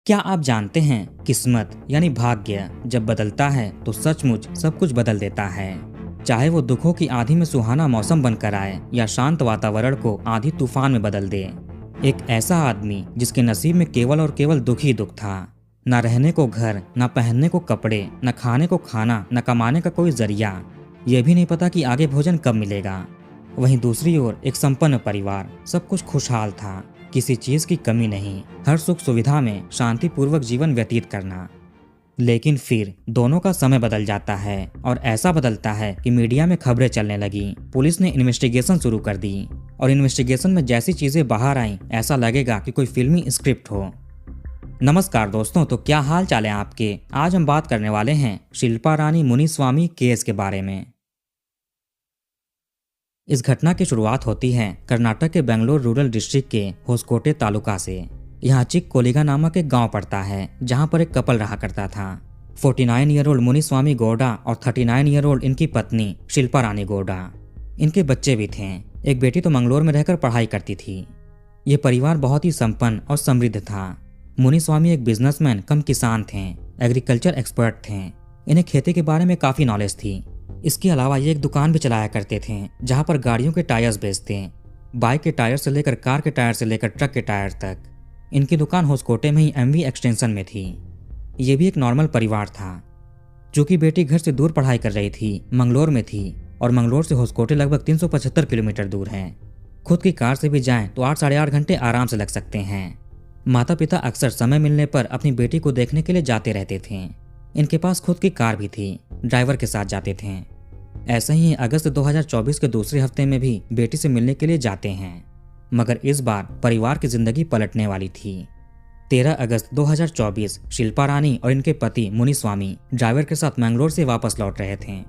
क्या आप जानते हैं किस्मत यानी भाग्य जब बदलता है तो सचमुच सब कुछ बदल देता है। चाहे वो दुखों की आंधी में सुहाना मौसम बनकर आए या शांत वातावरण को आंधी तूफान में बदल दे। एक ऐसा आदमी जिसके नसीब में केवल और केवल दुख ही दुख था। न रहने को घर, न पहनने को कपड़े, न खाने को खाना, न कमाने का कोई जरिया। ये भी नहीं पता कि आगे भोजन कब मिलेगा। वहीं दूसरी ओर एक संपन्न परिवार, सब कुछ खुशहाल था, किसी चीज की कमी नहीं, हर सुख सुविधा में शांतिपूर्वक जीवन व्यतीत करना। लेकिन फिर दोनों का समय बदल जाता है और ऐसा बदलता है कि मीडिया में खबरें चलने लगी, पुलिस ने इन्वेस्टिगेशन शुरू कर दी और इन्वेस्टिगेशन में जैसी चीजें बाहर आईं ऐसा लगेगा कि कोई फिल्मी स्क्रिप्ट हो। नमस्कार दोस्तों, तो क्या हाल चाल है आपके। आज हम बात करने वाले हैं शिल्पा रानी मुनीस्वामी केस के बारे में। इस घटना की शुरुआत होती है कर्नाटक के बेंगलोर रूरल डिस्ट्रिक्ट के होसकोटे तालुका से। यहाँ चिक्कोलिगा नामक एक गांव पड़ता है जहां पर एक कपल रहा करता था। 49 ईयर ओल्ड मुनीस्वामी गौड़ा और 39 ईयर ओल्ड इनकी पत्नी शिल्पा रानी गौड़ा। इनके बच्चे भी थे। एक बेटी तो मंगलोर में रहकर पढ़ाई करती थी। ये परिवार बहुत ही संपन्न और समृद्ध था। मुनीस्वामी एक बिजनेसमैन कम किसान थे, एग्रीकल्चर एक्सपर्ट थे। इन्हें खेती के बारे में काफी नॉलेज थी। इसके अलावा ये एक दुकान भी चलाया करते थे जहां पर गाड़ियों के टायर्स बेचते, बाइक के टायर से लेकर कार के टायर से लेकर ट्रक के टायर तक। इनकी दुकान होसकोटे में ही एमवी एक्सटेंशन में थी। ये भी एक नॉर्मल परिवार था। चूंकि बेटी घर से दूर पढ़ाई कर रही थी, मंगलोर में थी और मंगलोर से होसकोटे लगभग 375 किलोमीटर दूर है। खुद की कार से भी जाएं तो 8 साढ़े 8 घंटे आराम से लग सकते हैं। माता पिता अक्सर समय मिलने पर अपनी बेटी को देखने के लिए जाते रहते थे। इनके पास खुद की कार भी थी, ड्राइवर के साथ जाते थे। ऐसे ही अगस्त 2024 के दूसरे हफ्ते में भी बेटी से मिलने के लिए जाते हैं, मगर इस बार परिवार की जिंदगी पलटने वाली थी। 13 अगस्त 2024 शिल्पा रानी और इनके पति मुनीस्वामी ड्राइवर के साथ मैंगलोर से वापस लौट रहे थे।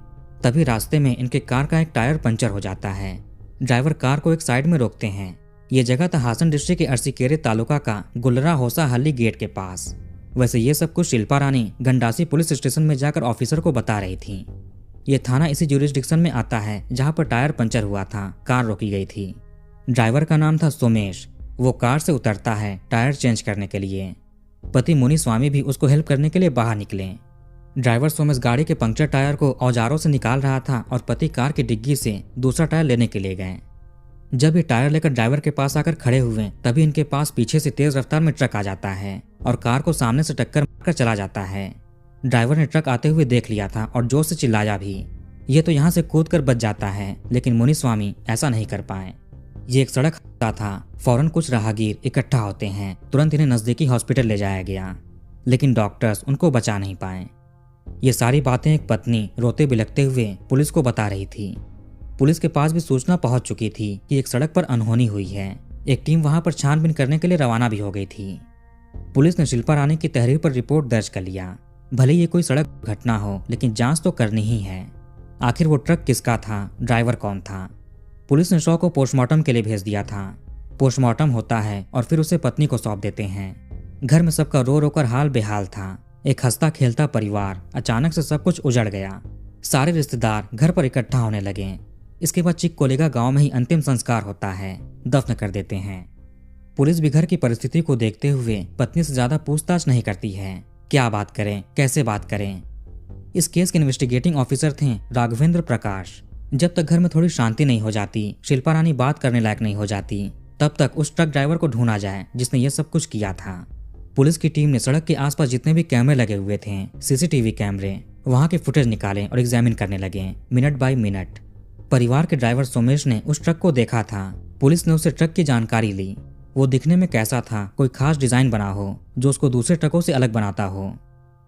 तभी रास्ते में इनके कार का एक टायर पंचर हो जाता है। ड्राइवर कार को एक साइड में रोकते हैं। ये जगह था हासन डिस्ट्रिक्ट के अरसीकेरे तालुका का गुल्लरा होसा हल्ली गेट के पास। वैसे ये सब कुछ शिल्पा रानी गंडासी पुलिस स्टेशन में जाकर ऑफिसर को बता रही थी। ये थाना इसी ज्यूरिसडिक्शन में आता है जहां पर टायर पंचर हुआ था, कार रोकी गई थी। ड्राइवर का नाम था सोमेश। वो कार से उतरता है टायर चेंज करने के लिए। पति मुनीस्वामी भी उसको हेल्प करने के लिए बाहर निकले। ड्राइवर सोमेश गाड़ी के पंक्चर टायर को औजारों से निकाल रहा था और पति कार की डिग्गी से दूसरा टायर लेने के लिए गए। जब ये टायर लेकर ड्राइवर के पास आकर खड़े हुए तभी इनके पास पीछे से तेज रफ्तार में ट्रक आ जाता है और कार को सामने से टक्कर मारकर चला जाता है। ड्राइवर ने ट्रक आते हुए देख लिया था और जोर से चिल्लाया भी। ये तो यहाँ से कूद कर बच जाता है, लेकिन मुनीस्वामी ऐसा नहीं कर पाए। ये एक सड़क हादसा था। फौरन कुछ राहगीर इकट्ठा होते हैं। तुरंत इन्हें नजदीकी हॉस्पिटल ले जाया गया, लेकिन डॉक्टर्स उनको बचा नहीं पाए। ये सारी बातें एक पत्नी रोते बिलखते हुए पुलिस को बता रही थी। पुलिस के पास भी सूचना पहुंच चुकी थी कि एक सड़क पर अनहोनी हुई है। एक टीम वहां पर छानबीन करने के लिए रवाना भी हो गई थी। पुलिस ने शिल्पा रानी की तहरीर पर रिपोर्ट दर्ज कर लिया। भले ये कोई सड़क घटना हो, लेकिन जांच तो करनी ही है। आखिर वो ट्रक किसका था, ड्राइवर कौन था। पुलिस ने शव को पोस्टमार्टम के लिए भेज दिया था। पोस्टमार्टम होता है और फिर उसे पत्नी को सौंप देते हैं। घर में सबका रो रो कर हाल बेहाल था। एक हंसता खेलता परिवार, अचानक से सब कुछ उजड़ गया। सारे रिश्तेदार घर पर इकट्ठा होने लगे। इसके बाद चिक्कोलिगा गांव में ही अंतिम संस्कार होता है, दफन कर देते हैं। पुलिस भी घर की परिस्थिति को देखते हुए पत्नी से ज्यादा पूछताछ नहीं करती है। क्या बात करें, कैसे बात करें। इस केस के इन्वेस्टिगेटिंग ऑफिसर थे राघवेंद्र प्रकाश। जब तक घर में थोड़ी शांति नहीं हो जाती, शिल्पा रानी बात करने लायक नहीं हो जाती, तब तक उस ट्रक ड्राइवर को ढूंढा जाए जिसने ये सब कुछ किया था। पुलिस की टीम ने सड़क के आसपास जितने भी कैमरे लगे हुए थे, सीसीटीवी कैमरे, वहां के फुटेज निकाले और एग्जामिन करने लगे मिनट बाय मिनट। परिवार के ड्राइवर सोमेश ने उस ट्रक को देखा था। पुलिस ने उससे ट्रक की जानकारी ली। वो दिखने में कैसा था, कोई खास डिजाइन बना हो जो उसको दूसरे ट्रकों से अलग बनाता हो।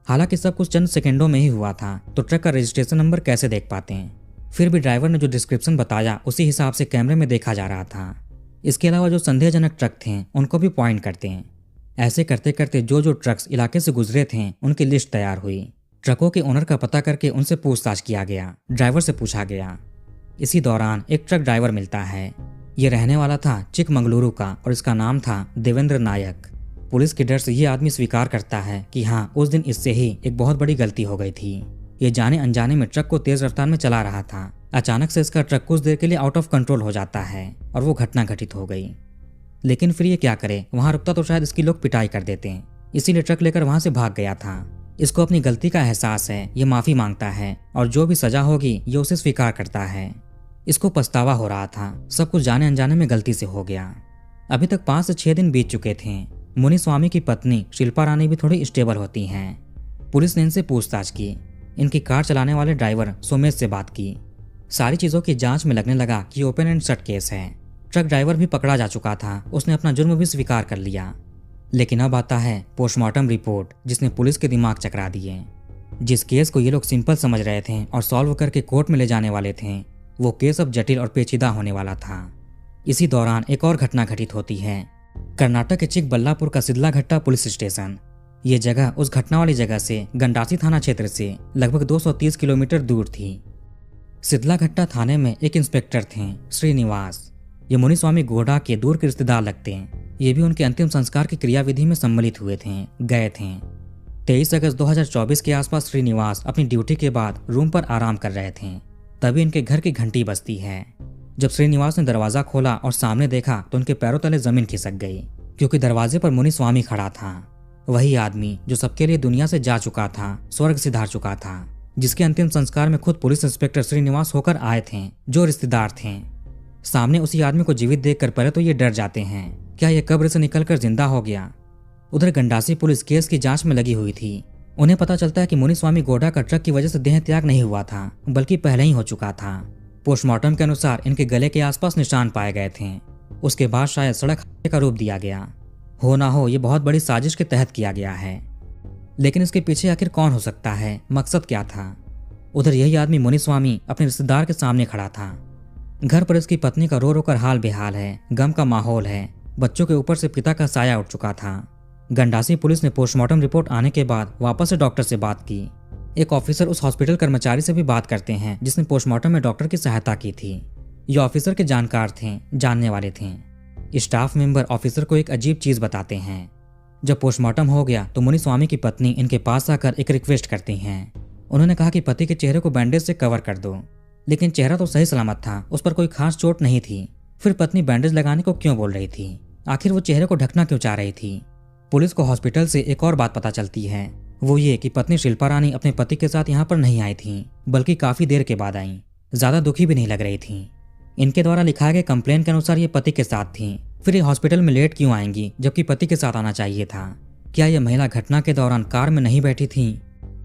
हालांकि सब कुछ चंद सेकंडों में ही हुआ था, तो ट्रक का रजिस्ट्रेशन नंबर कैसे देख पाते हैं। फिर भी ड्राइवर ने जो डिस्क्रिप्शन बताया उसी हिसाब से कैमरे में देखा जा रहा था। इसके अलावा जो संदेहजनक ट्रक थे उनको भी पॉइंट करते हैं। ऐसे करते करते जो ट्रक्स इलाके से गुजरे थे उनकी लिस्ट तैयार हुई। ट्रकों के ओनर का पता करके उनसे पूछताछ किया गया। ड्राइवर से पूछा गया। इसी दौरान एक ट्रक ड्राइवर मिलता है। ये रहने वाला था चिकमंगलुरु का और इसका नाम था देवेंद्र नायक। पुलिस के डर से ये आदमी स्वीकार करता है कि हाँ, उस दिन इससे ही एक बहुत बड़ी गलती हो गई थी। ये जाने अनजाने में ट्रक को तेज रफ्तार में चला रहा था। अचानक से इसका ट्रक कुछ देर के लिए आउट ऑफ कंट्रोल हो जाता है और वो घटना घटित हो गई। लेकिन फिर ये क्या करे, वहां रुकता तो शायद इसकी लोग पिटाई कर देते हैं। इसीलिए ट्रक लेकर वहां से भाग गया था। इसको अपनी गलती का एहसास है, ये माफी मांगता है और जो भी सजा होगी ये उसे स्वीकार करता है। इसको पछतावा हो रहा था, सब कुछ जाने अनजाने में गलती से हो गया। अभी तक 5 से 6 दिन बीत चुके थे। मुनि स्वामी की पत्नी शिल्पा रानी भी थोड़ी स्टेबल होती हैं। पुलिस ने इनसे पूछताछ की। इनकी कार चलाने वाले ड्राइवर सोमेश से बात की। सारी चीजों की जांच में लगने लगा कि ओपन एंड शट केस है। ट्रक ड्राइवर भी पकड़ा जा चुका था, उसने अपना जुर्म भी स्वीकार कर लिया। लेकिन अब आता है पोस्टमार्टम रिपोर्ट, जिसने पुलिस के दिमाग चकरा दिए। जिस केस को ये लोग सिंपल समझ रहे थे और सॉल्व करके कोर्ट में ले जाने वाले थे, वो केस अब जटिल और पेचीदा होने वाला था। इसी दौरान एक और घटना घटित होती है। कर्नाटक के चिकबल्लापुर का सिदलाघट्टा पुलिस स्टेशन, ये जगह उस घटना वाली जगह से गंडासी थाना क्षेत्र से लगभग 230 किलोमीटर दूर थी। सिदलाघट्टा थाने में एक इंस्पेक्टर थे, श्रीनिवास। ये मुनि स्वामी गोडा के दूर के रिश्तेदार लगते हैं। ये भी उनके अंतिम संस्कार की क्रियाविधि में सम्मिलित हुए थे, गए थे। 23 अगस्त 2024 के आसपास श्रीनिवास अपनी ड्यूटी के बाद रूम पर आराम कर रहे थे। तभी इनके घर की घंटी बजती है। जब श्रीनिवास ने दरवाजा खोला और सामने देखा तो उनके पैरों तले जमीन खिसक गई, क्योंकि दरवाजे पर मुनि स्वामी खड़ा था। वही आदमी जो सबके लिए दुनिया से जा चुका था, स्वर्ग सिधार चुका था, जिसके अंतिम संस्कार में खुद पुलिस इंस्पेक्टर श्रीनिवास होकर आए थे, जो रिश्तेदार थे। सामने उसी आदमी को जीवित देखकर पहले तो ये डर जाते हैं, क्या ये कब्र से निकलकर जिंदा हो गया। उधर गंडासी पुलिस केस की जांच में लगी हुई थी। उन्हें पता चलता है कि मुनि स्वामी गोडा का ट्रक की वजह से देह त्याग नहीं हुआ था, बल्कि पहले ही हो चुका था। पोस्टमार्टम के अनुसार इनके गले के आसपास निशान पाए गए थे। उसके बाद शायद सड़क हादसे का रूप दिया गया हो, ना हो ये बहुत बड़ी साजिश के तहत किया गया है। लेकिन इसके पीछे आखिर कौन हो सकता है, मकसद क्या था। उधर यही आदमी मुनि स्वामी अपने रिश्तेदार के सामने खड़ा था। घर पर इसकी पत्नी का रो रो कर हाल बेहाल है, गम का माहौल है, बच्चों के ऊपर से पिता का साया उठ चुका था। गंडासी पुलिस ने पोस्टमार्टम रिपोर्ट आने के बाद वापस से डॉक्टर से बात की। एक ऑफिसर उस हॉस्पिटल कर्मचारी से भी बात करते हैं जिसने पोस्टमार्टम में डॉक्टर की सहायता की थी। ये ऑफिसर के जानकार थे, जानने वाले थे। स्टाफ मेंबर ऑफिसर को एक अजीब चीज बताते हैं। जब पोस्टमार्टम हो गया तो मुनि स्वामी की पत्नी इनके पास आकर एक रिक्वेस्ट करती हैं। उन्होंने कहा कि पति के चेहरे को बैंडेज से कवर कर दो, लेकिन चेहरा तो सही सलामत था, उस पर कोई खास चोट नहीं थी। फिर पत्नी बैंडेज लगाने को क्यों बोल रही थी, आखिर वो चेहरे को ढकना क्यों चाह रही थी। पुलिस को हॉस्पिटल से एक और बात पता चलती है, वो ये कि पत्नी शिल्पा रानी अपने पति के साथ यहाँ पर नहीं आई थी, बल्कि काफी देर के बाद आई। ज्यादा दुखी भी नहीं लग रही थी। इनके द्वारा लिखाए गए कंप्लेन के अनुसार ये पति के साथ थी। फिर ये हॉस्पिटल में लेट क्यों आएंगी जबकि पति के साथ आना चाहिए था। क्या यह महिला घटना के दौरान कार में नहीं बैठी थी।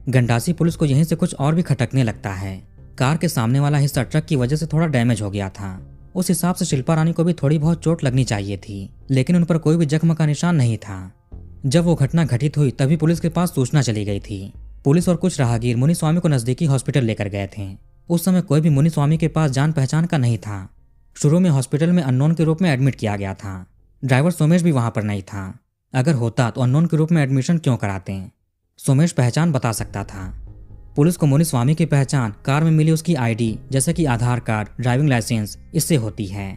गंडासी पुलिस को यहीं से कुछ और भी खटकने लगता है। कार के सामने वाला हिस्सा ट्रक की वजह से थोड़ा डैमेज हो गया था। उस हिसाब से शिल्पा रानी को भी थोड़ी बहुत चोट लगनी चाहिए थी, लेकिन उन पर कोई भी जख्म का निशान नहीं था। जब वो घटना घटित हुई तभी पुलिस के पास सूचना चली गई थी। पुलिस और कुछ राहगीर मुनि स्वामी को नजदीकी हॉस्पिटल लेकर गए थे। उस समय कोई भी मुनि स्वामी के पास जान पहचान का नहीं था। शुरू में हॉस्पिटल में अननोन के रूप में एडमिट किया गया था। ड्राइवर सोमेश भी वहां पर नहीं था। अगर होता तो अननोन के रूप में एडमिशन क्यों कराते। सोमेश पहचान बता सकता था। पुलिस को मुनि स्वामी की पहचान कार में मिली उसकी आईडी जैसे कि आधार कार्ड, ड्राइविंग लाइसेंस, इससे होती है।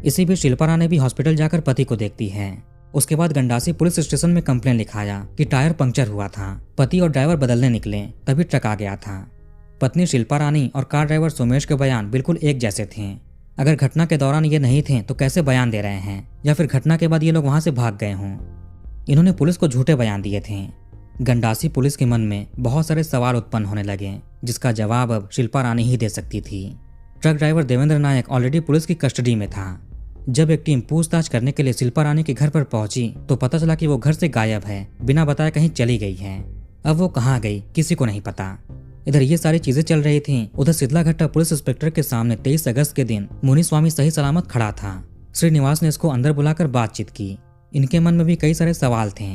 इसी बीच शिल्पा रानी भी हॉस्पिटल जाकर पति को देखती है। उसके बाद गंडासी पुलिस स्टेशन में कंप्लेन लिखाया कि टायर पंक्चर हुआ था। पति और ड्राइवर बदलने निकले तभी ट्रक आ गया था। पत्नी शिल्पा रानी और कार ड्राइवर सोमेश के बयान बिल्कुल एक जैसे थे। अगर घटना के दौरान ये नहीं थे तो कैसे बयान दे रहे हैं, या फिर घटना के बाद ये लोग वहां से भाग गए हों। इन्होंने पुलिस को झूठे बयान दिए थे। गंडासी पुलिस के मन में बहुत सारे सवाल उत्पन्न होने लगे, जिसका जवाब अब शिल्पा रानी ही दे सकती थी। ट्रक ड्राइवर देवेंद्र नायक ऑलरेडी पुलिस की कस्टडी में था। जब एक टीम पूछताछ करने के लिए शिल्पा रानी के घर पर पहुंची तो पता चला कि वो घर से गायब है, बिना बताए कहीं चली गई है। अब वो कहाँ गई किसी को नहीं पता। इधर ये सारी चीजें चल रही थीं, उधर सिदलाघट्टा पुलिस इंस्पेक्टर के सामने 23 अगस्त के दिन मुनि स्वामी सही सलामत खड़ा था। श्रीनिवास ने इसको अंदर बुलाकर बातचीत की। इनके मन में भी कई सारे सवाल थे।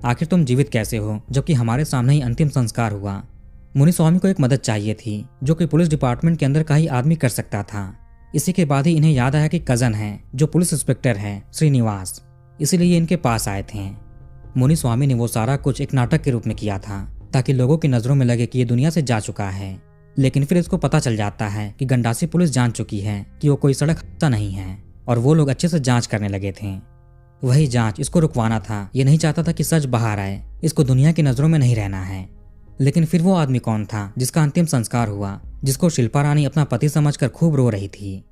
आखिर तुम जीवित कैसे हो जबकि हमारे सामने ही अंतिम संस्कार हुआ। मुनि स्वामी को एक मदद चाहिए थी जो कि पुलिस डिपार्टमेंट के अंदर का ही आदमी कर सकता था। इसी के बाद ही इन्हें याद आया कि कजन है जो पुलिस इंस्पेक्टर है, श्रीनिवास, इसीलिए इनके पास आए थे। मुनि स्वामी ने वो सारा कुछ एक नाटक के रूप में किया था ताकि लोगों की नजरों में लगे कि ये दुनिया से जा चुका है। लेकिन फिर इसको पता चल जाता है कि गंडासी पुलिस जान चुकी है कि वो कोई सड़क हादसा नहीं है, और वो लोग अच्छे से जांच करने लगे थे। वही जांच इसको रुकवाना था। ये नहीं चाहता था कि सच बाहर आए, इसको दुनिया की नजरों में नहीं रहना है। लेकिन फिर वो आदमी कौन था जिसका अंतिम संस्कार हुआ, जिसको शिल्पा रानी अपना पति समझकर खूब रो रही थी।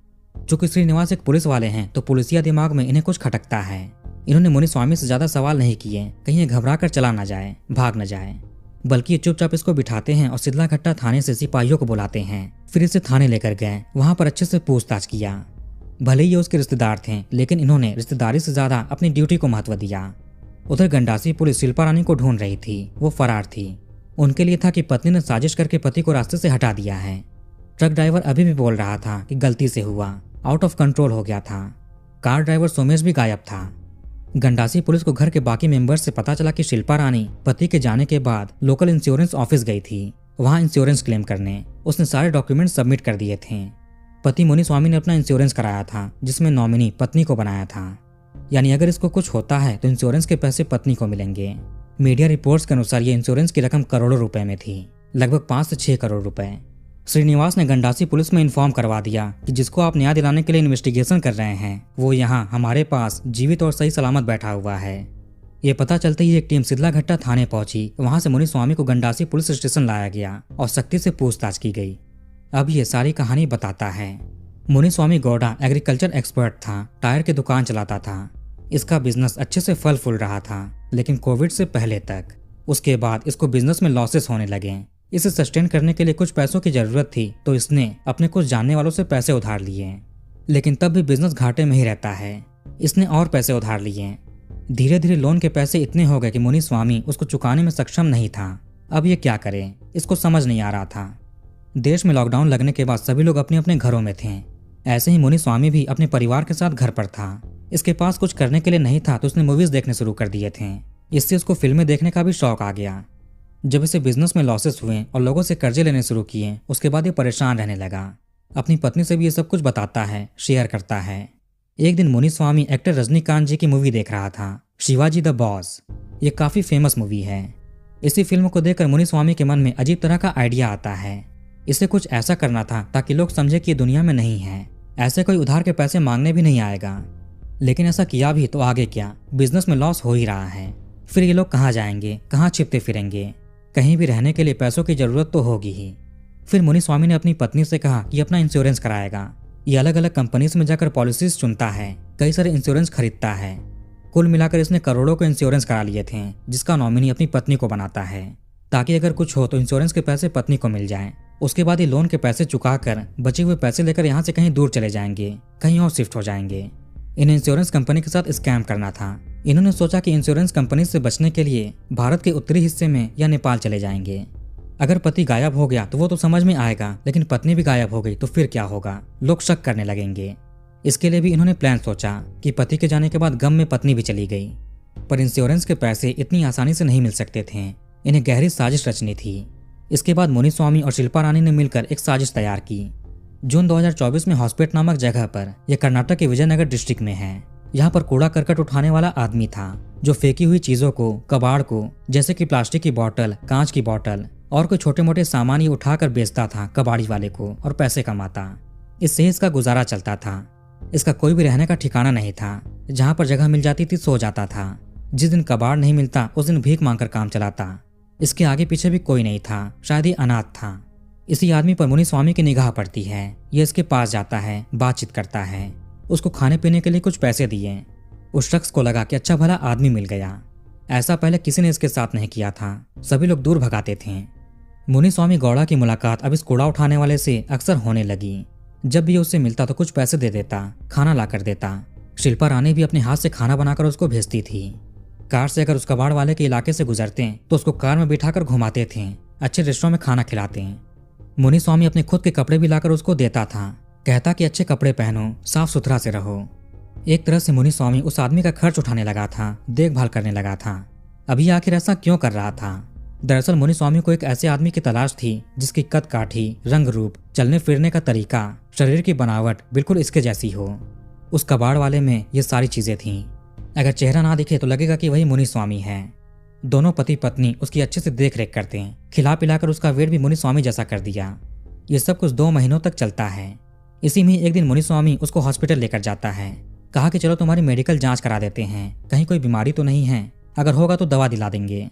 चूंकि श्रीनिवास एक पुलिस वाले हैं तो पुलिसिया दिमाग में इन्हें कुछ खटकता है। इन्होंने मुनिस्वामी से ज्यादा सवाल नहीं किए, कहीं ये घबरा कर चला ना जाए, भाग न जाए, बल्कि ये चुपचाप इसको बिठाते हैं और सिद्धलाघट्टा थाने से सिपाहियों को बुलाते हैं। फिर इसे थाने लेकर गए, वहां पर अच्छे से पूछताछ किया। भले ही ये उसके रिश्तेदार थे, लेकिन इन्होंने रिश्तेदारी से ज्यादा अपनी ड्यूटी को महत्व दिया। उधर गंडासी पुलिस शिल्पा रानी को ढूंढ रही थी, वो फरार थी। उनके लिए था कि पत्नी ने साजिश करके पति को रास्ते से हटा दिया है। ट्रक ड्राइवर अभी भी बोल रहा था कि गलती से हुआ, आउट ऑफ कंट्रोल हो गया था। कार ड्राइवर सोमेश भी गायब था। गंडासी पुलिस को घर के बाकी मेंबर्स से पता चला कि शिल्पा रानी पति के जाने के बाद लोकल इंश्योरेंस ऑफिस गई थी, वहां इंश्योरेंस क्लेम करने। उसने सारे डॉक्यूमेंट सबमिट कर दिए थे। पति मुनिस्वामी ने अपना इंश्योरेंस कराया था, जिसमें नॉमिनी पत्नी को बनाया था। यानी अगर इसको कुछ होता है तो इंश्योरेंस के पैसे पत्नी को मिलेंगे। मीडिया रिपोर्ट्स के अनुसार ये इंश्योरेंस की रकम करोड़ों रुपए में थी, लगभग 5 से 6 करोड़ रुपए। श्रीनिवास ने गंडासी पुलिस में इन्फॉर्म करवा दिया कि जिसको आप न्याय दिलाने के लिए इन्वेस्टिगेशन कर रहे हैं वो यहाँ हमारे पास जीवित और सही सलामत बैठा हुआ है। ये पता चलते ही एक टीम सिद्धलाघट्टा थाने पहुंची। वहां से मुनिस्वामी को गंडासी पुलिस स्टेशन लाया गया और सख्ती से पूछताछ की गई। अब ये सारी कहानी बताता है। मुनिस्वामी गौड़ा एग्रीकल्चर एक्सपर्ट था, टायर की दुकान चलाता था। इसका बिजनेस अच्छे से फल फूल रहा था, लेकिन कोविड से पहले तक। उसके बाद इसको बिजनेस में लॉसेस होने लगे। इसे सस्टेन करने के लिए कुछ पैसों की जरूरत थी, तो इसने अपने कुछ जानने वालों से पैसे उधार लिए, लेकिन तब भी बिजनेस घाटे में ही रहता है। इसने और पैसे उधार लिए। धीरे धीरे लोन के पैसे इतने हो गए कि मुनिस्वामी उसको चुकाने में सक्षम नहीं था। अब ये क्या करे, इसको समझ नहीं आ रहा था। देश में लॉकडाउन लगने के बाद सभी लोग अपने अपने घरों में थे। ऐसे ही मुनिस्वामी भी अपने परिवार के साथ घर पर था। इसके पास कुछ करने के लिए नहीं था, तो उसने मूवीज देखने शुरू कर दिए थे। इससे उसको फिल्में देखने का भी शौक आ गया। जब इसे बिजनेस में लॉसेस हुए और लोगों से कर्जे लेने शुरू किए, उसके बाद ये परेशान रहने लगा। अपनी पत्नी से भी ये सब कुछ बताता है, शेयर करता है। एक दिन मुनिस्वामी एक्टर रजनीकांत जी की मूवी देख रहा था, शिवाजी द बॉस। ये काफी फेमस मूवी है। इसी फिल्म को देखकर मुनिस्वामी के मन में अजीब तरह का आइडिया आता है। इसे कुछ ऐसा करना था ताकि लोग समझे कि ये दुनिया में नहीं है। ऐसे कोई उधार के पैसे मांगने भी नहीं आएगा। लेकिन ऐसा किया भी तो आगे क्या, बिजनेस में लॉस हो ही रहा है। फिर ये लोग कहाँ जाएंगे, कहाँ छिपते फिरेंगे। कहीं भी रहने के लिए पैसों की जरूरत तो होगी ही। फिर मुनिस्वामी ने अपनी पत्नी से कहा कि अपना इंश्योरेंस कराएगा। ये अलग अलग कंपनीज में जाकर पॉलिसीज चुनता है, कई सारे इंश्योरेंस खरीदता है। कुल मिलाकर इसने करोड़ों के इंश्योरेंस करा लिए थे, जिसका नॉमिनी अपनी पत्नी को बनाता है, ताकि अगर कुछ हो तो इंश्योरेंस के पैसे पत्नी को मिल जाएं। उसके बाद ये लोन के पैसे चुकाकर बचे हुए पैसे लेकर यहाँ से कहीं दूर चले जाएंगे, कहीं और शिफ्ट हो जाएंगे। इन इंश्योरेंस कंपनी के साथ स्कैम करना था। इन्होंने सोचा कि इंश्योरेंस कंपनी से बचने के लिए भारत के उत्तरी हिस्से में या नेपाल चले जाएंगे। अगर पति गायब हो गया तो वो तो समझ में आएगा, लेकिन पत्नी भी गायब हो गई तो फिर क्या होगा, लोग शक करने लगेंगे। इसके लिए भी इन्होंने प्लान सोचा कि पति के जाने के बाद गम में पत्नी भी चली गई। पर इंश्योरेंस के पैसे इतनी आसानी से नहीं मिल सकते थे, इन्हें गहरी साजिश रचनी थी। इसके बाद मुनिस्वामी और शिल्पा रानी ने मिलकर एक साजिश तैयार की। जून 2024 में हॉस्पेट नामक जगह पर, यह कर्नाटक के विजयनगर डिस्ट्रिक्ट में है। यहाँ पर कूड़ा करकट उठाने वाला आदमी था, जो फेंकी हुई चीजों को, कबाड़ को, जैसे कि प्लास्टिक की बोतल, कांच की बोतल और कोई छोटे मोटे सामान ही उठाकर बेचता था कबाड़ी वाले को और पैसे कमाता। इससे इसका गुजारा चलता था। इसका कोई भी रहने का ठिकाना नहीं था। जहाँ पर जगह मिल जाती थी सो जाता था। जिस दिन कबाड़ नहीं मिलता उस दिन भीख मांगकर काम चलाता। इसके आगे पीछे भी कोई नहीं था, शायद ही अनाथ था। इसी आदमी पर मुनिस्वामी की निगाह पड़ती है। यह इसके पास जाता है, बातचीत करता है, उसको खाने पीने के लिए कुछ पैसे दिए। उस शख्स को लगा कि अच्छा भला आदमी मिल गया। ऐसा पहले किसी ने इसके साथ नहीं किया था, सभी लोग दूर भगाते थे। मुनिस्वामी गौड़ा की मुलाकात अब इस कूड़ा उठाने वाले से अक्सर होने लगी। जब भी उससे मिलता तो कुछ पैसे दे देता, खाना ला कर देता। शिल्पा रानी भी अपने हाथ से खाना बनाकर उसको भेजती थी। कार से अगर उस कबाड़ वाले के इलाके से गुजरते तो उसको कार में बिठाकर घुमाते थे, अच्छे रेस्टोरेंट में खाना खिलाते हैं। मुनिस्वामी अपने खुद के कपड़े भी लाकर उसको देता था, कहता कि अच्छे कपड़े पहनो, साफ सुथरा से रहो। एक तरह से मुनिस्वामी उस आदमी का खर्च उठाने लगा था, देखभाल करने लगा था। अभी आखिर ऐसा क्यों कर रहा था? दरअसल मुनिस्वामी को एक ऐसे आदमी की तलाश थी जिसकी कद काठी, रंग रूप, चलने फिरने का तरीका, शरीर की बनावट बिल्कुल इसके जैसी हो। उस कबाड़ वाले में ये सारी चीजें थीं। अगर चेहरा ना दिखे तो लगेगा कि वही मुनिस्वामी है। दोनों पति पत्नी उसकी अच्छे से देख रेख करते हैं, खिला पिलाकर उसका वेट भी मुनिस्वामी जैसा कर दिया। ये सब कुछ 2 महीनों तक चलता है। इसी में एक दिन मुनिस्वामी उसको हॉस्पिटल लेकर जाता है। कहा कि चलो तुम्हारी मेडिकल जांच करा देते हैं, कहीं कोई बीमारी तो नहीं है, अगर होगा तो दवा दिला देंगे।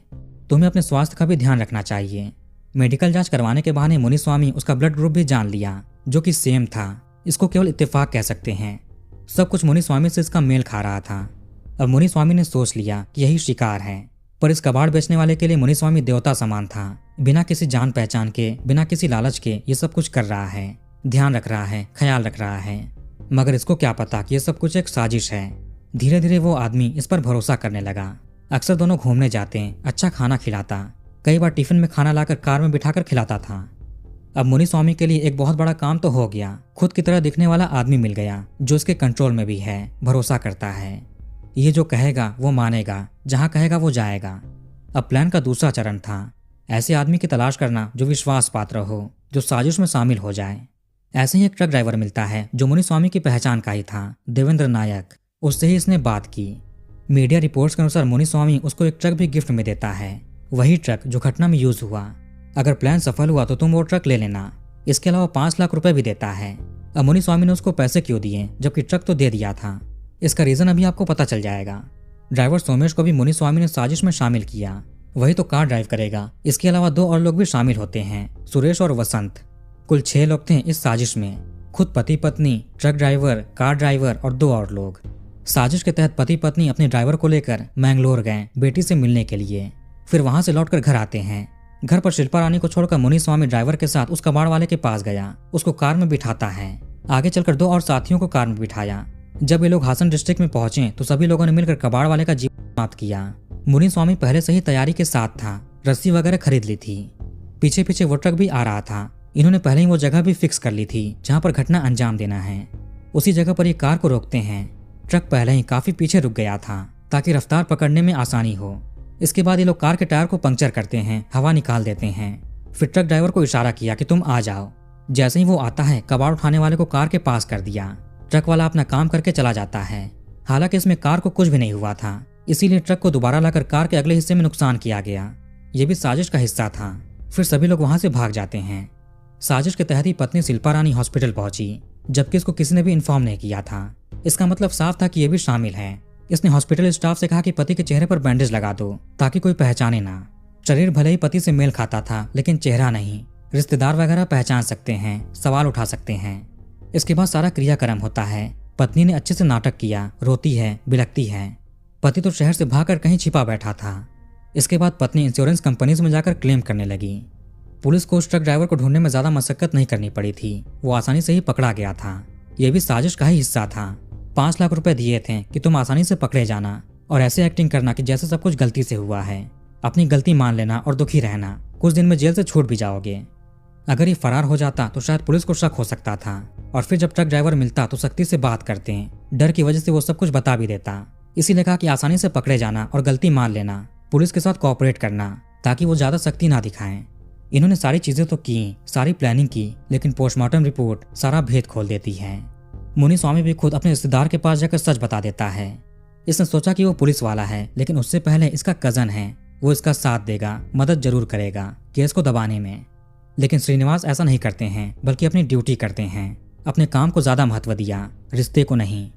तुम्हें अपने स्वास्थ्य का भी ध्यान रखना चाहिए। मेडिकल जांच करवाने के बहाने मुनिस्वामी उसका ब्लड ग्रुप भी जान लिया, जो कि सेम था। इसको केवल इत्तेफाक कह सकते हैं। सब कुछ मुनिस्वामी से इसका मेल खा रहा था। अब मुनिस्वामी ने सोच लिया कि यही शिकार है। पर इस कबाड़ बेचने वाले के लिए मुनिस्वामी देवता समान था। बिना किसी जान पहचान के, बिना किसी लालच के ये सब कुछ कर रहा है, ध्यान रख रहा है, ख्याल रख रहा है। मगर इसको क्या पता कि ये सब कुछ एक साजिश है। धीरे धीरे वो आदमी इस पर भरोसा करने लगा। अक्सर दोनों घूमने जाते, अच्छा खाना खिलाता, कई बार टिफिन में खाना लाकर कार में बिठाकर खिलाता था। अब मुनिस्वामी के लिए एक बहुत बड़ा काम तो हो गया। खुद की तरह दिखने वाला आदमी मिल गया जो उसके कंट्रोल में भी है, भरोसा करता है। ये जो कहेगा वो मानेगा, जहां कहेगा वो जाएगा। अब प्लान का दूसरा चरण था ऐसे आदमी की तलाश करना जो विश्वास पात्र हो, जो साजिश में शामिल हो जाए। ऐसे ही एक ट्रक ड्राइवर मिलता है जो मुनिस्वामी की पहचान का ही था, देवेंद्र नायक। उससे ही इसने बात की। मीडिया रिपोर्ट्स के अनुसार मुनिस्वामी उसको एक ट्रक भी गिफ्ट में देता है, वही ट्रक जो घटना में यूज हुआ। अगर प्लान सफल हुआ तो तुम वो ट्रक ले लेना। इसके अलावा 5 लाख रुपए भी देता है। अब मुनिस्वामी ने उसको पैसे क्यों दिए जबकि ट्रक तो दे दिया था? इसका रीजन अभी आपको पता चल जाएगा। ड्राइवर सोमेश को भी मुनिस्वामी ने साजिश में शामिल किया, वही तो कार ड्राइव करेगा। इसके अलावा 2 और लोग भी शामिल होते हैं, सुरेश और वसंत। कुल 6 लोग थे इस साजिश में, खुद पति पत्नी, ट्रक ड्राइवर, कार ड्राइवर और 2 और लोग। साजिश के तहत पति पत्नी अपने ड्राइवर को लेकर मैंगलोर गए बेटी से मिलने के लिए। फिर वहां से लौटकर घर आते हैं। घर पर शिल्पा रानी को छोड़कर मुनिस्वामी ड्राइवर के साथ उस कबाड़ वाले के पास गया, उसको कार में बिठाता है। आगे चलकर 2 और साथियों को कार में बिठाया। जब ये लोग हासन डिस्ट्रिक्ट में पहुंचे तो सभी लोगों ने मिलकर कबाड़ वाले का जीवन समाप्त किया। मुनिस्वामी पहले से ही तैयारी के साथ था, रस्सी वगैरह खरीद ली थी। पीछे पीछे वो ट्रक भी आ रहा था। इन्होंने पहले ही वो जगह भी फिक्स कर ली थी जहां पर घटना अंजाम देना है। उसी जगह पर ये कार को रोकते हैं। ट्रक पहले ही काफी पीछे रुक गया था ताकि रफ्तार पकड़ने में आसानी हो। इसके बाद ये लोग कार के टायर को पंक्चर करते हैं, हवा निकाल देते हैं। फिर ट्रक ड्राइवर को इशारा किया कि तुम आ जाओ। जैसे ही वो आता है, कबाड़ उठाने वाले को कार के पास कर दिया। ट्रक वाला अपना काम करके चला जाता है। हालांकि इसमें कार को कुछ भी नहीं हुआ था, इसीलिए ट्रक को दोबारा लाकर कार के अगले हिस्से में नुकसान किया गया। ये भी साजिश का हिस्सा था। फिर सभी लोग वहां से भाग जाते हैं। साजिश के तहत ही पत्नी शिल्पा रानी हॉस्पिटल पहुंची, जबकि इसको किसी ने भी इन्फॉर्म नहीं किया था। इसका मतलब साफ था कि ये भी शामिल है। इसने हॉस्पिटल स्टाफ से कहा कि पति के चेहरे पर बैंडेज लगा दो ताकि कोई पहचाने ना। शरीर भले ही पति से मेल खाता था लेकिन चेहरा नहीं। रिश्तेदार वगैरह पहचान सकते हैं, सवाल उठा सकते हैं। इसके बाद सारा क्रियाक्रम होता है। पत्नी ने अच्छे से नाटक किया, रोती है, बिलखती है। पति तो शहर से भागकर कहीं छिपा बैठा था। इसके बाद पत्नी इंश्योरेंस कंपनीज में जाकर क्लेम करने लगी। पुलिस को उस ट्रक ड्राइवर को ढूंढने में ज्यादा मशक्कत नहीं करनी पड़ी थी, वो आसानी से ही पकड़ा गया था। यह भी साजिश का ही हिस्सा था। 5 लाख रुपए दिए थे कि तुम आसानी से पकड़े जाना और ऐसे एक्टिंग करना कि जैसे सब कुछ गलती से हुआ है। अपनी गलती मान लेना और दुखी रहना, कुछ दिन में जेल से छूट भी जाओगे। अगर ये फरार हो जाता तो शायद पुलिस को शक हो सकता था, और फिर जब ट्रक ड्राइवर मिलता तो सख्ती से बात करते हैं। डर की वजह से वो सब कुछ बता भी देता। इसीलिए कहा कि आसानी से पकड़े जाना और गलती मान लेना, पुलिस के साथ कोऑपरेट करना ताकि वो ज्यादा सख्ती ना दिखाएं। इन्होंने सारी चीजें तो की, सारी प्लानिंग की, लेकिन पोस्टमार्टम रिपोर्ट सारा भेद खोल देती है। मुनिस्वामी भी खुद अपने रिश्तेदार के पास जाकर सच बता देता है। इसने सोचा कि वो पुलिस वाला है, लेकिन उससे पहले इसका कजन है, वो इसका साथ देगा, मदद जरूर करेगा केस को दबाने में। लेकिन श्रीनिवास ऐसा नहीं करते हैं, बल्कि अपनी ड्यूटी करते हैं। अपने काम को ज्यादा महत्व दिया, रिश्ते को नहीं।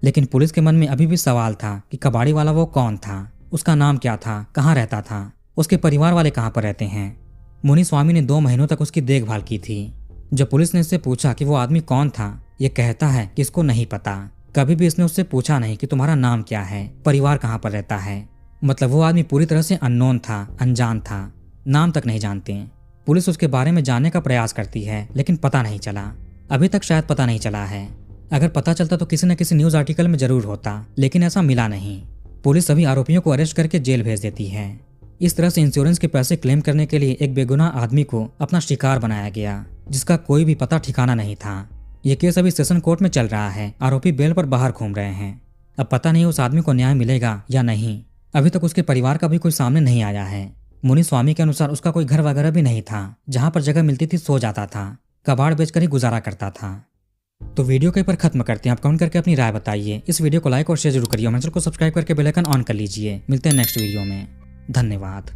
लेकिन पुलिस के मन में अभी भी सवाल था कि कबाड़ी वाला वो कौन था, उसका नाम क्या था, कहाँ रहता था, उसके परिवार वाले कहाँ पर रहते हैं। मुनिस्वामी ने 2 महीनों तक उसकी देखभाल की थी। जब पुलिस ने इससे पूछा कि वो आदमी कौन था, ये कहता है कि इसको नहीं पता। कभी भी इसने उससे पूछा नहीं कि तुम्हारा नाम क्या है, परिवार कहाँ पर रहता है। मतलब वो आदमी पूरी तरह से अननोन था, अनजान था, नाम तक नहीं जानते। पुलिस उसके बारे में जानने का प्रयास करती है, लेकिन पता नहीं चला। अभी तक शायद पता नहीं चला है। अगर पता चलता तो किसी न किसी न्यूज आर्टिकल में जरूर होता, लेकिन ऐसा मिला नहीं। पुलिस सभी आरोपियों को अरेस्ट करके जेल भेज देती है। इस तरह से इंश्योरेंस के पैसे क्लेम करने के लिए एक बेगुनाह आदमी को अपना शिकार बनाया गया, जिसका कोई भी पता ठिकाना नहीं था। ये केस अभी सेशन कोर्ट में चल रहा है। आरोपी बेल पर बाहर घूम रहे हैं। अब पता नहीं उस आदमी को न्याय मिलेगा या नहीं। अभी तक उसके परिवार का भी कोई सामने नहीं आया है। मुनिस्वामी के अनुसार उसका कोई घर वगैरह भी नहीं था। जहां पर जगह मिलती थी सो जाता था, कबाड़ बेचकर ही गुजारा करता था। तो वीडियो के पर खत्म करते हैं। आप कमेंट करके अपनी राय बताइए। इस वीडियो को लाइक और शेयर जरूर करिए। चैनल को सब्सक्राइब करके बेल आइकन ऑन कर लीजिए। मिलते हैं नेक्स्ट वीडियो में। धन्यवाद।